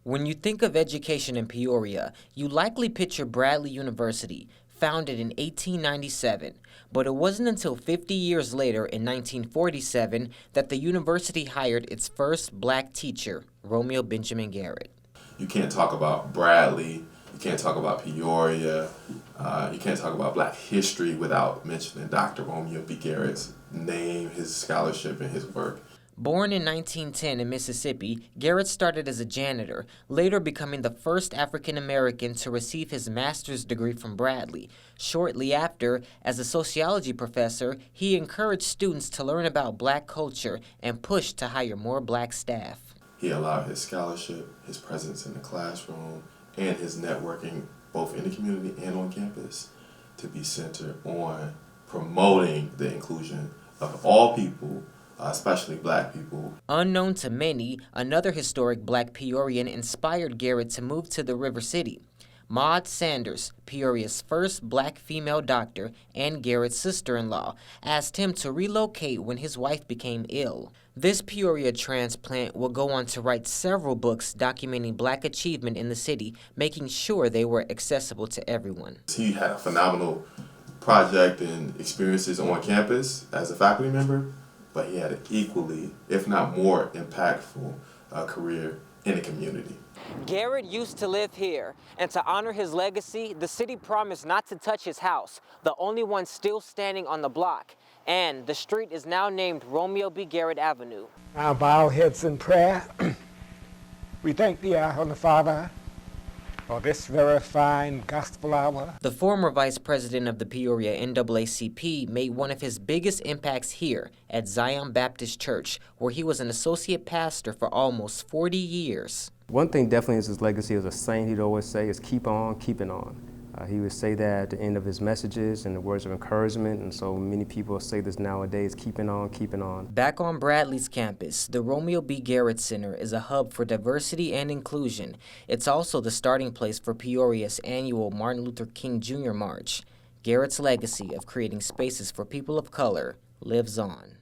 When you think of education in Peoria, you likely picture Bradley University, founded in 1897, but it wasn't until 50 years later in 1947 that the university hired its first black teacher, Romeo Benjamin Garrett. You can't talk about Bradley, you can't talk about Peoria, you can't talk about black history without mentioning Dr. Romeo B. Garrett's name, his scholarship, and his work. Born in 1910 in Mississippi, Garrett started as a janitor, later becoming the first African American to receive his master's degree from Bradley. Shortly after, as a sociology professor, he encouraged students to learn about black culture and pushed to hire more black staff. He allowed his scholarship, his presence in the classroom, and his networking, both in the community and on campus, to be centered on promoting the inclusion of all people, especially black people. Unknown to many, another historic black Peorian inspired Garrett to move to the River City. Maud Sanders, Peoria's first black female doctor and Garrett's sister-in-law, asked him to relocate when his wife became ill. This Peoria transplant will go on to write several books documenting black achievement in the city, making sure they were accessible to everyone. He had a phenomenal project and experiences on campus as a faculty member, but he had an equally, if not more, impactful career in the community. Garrett used to live here, and to honor his legacy, the city promised not to touch his house, the only one still standing on the block. And the street is now named Romeo B. Garrett Avenue. Now bow our heads in prayer. We thank thee, our Heavenly Father, for this very fine gospel hour. The former vice president of the Peoria NAACP made one of his biggest impacts here at Zion Baptist Church, where he was an associate pastor for almost 40 years. One thing definitely is his legacy as a saint, he'd always say, is keep on keeping on. He would say that at the end of his messages and the words of encouragement, and so many people say this nowadays, keeping on, keeping on. Back on Bradley's campus, the Romeo B. Garrett Center is a hub for diversity and inclusion. It's also the starting place for Peoria's annual Martin Luther King Jr. March. Garrett's legacy of creating spaces for people of color lives on.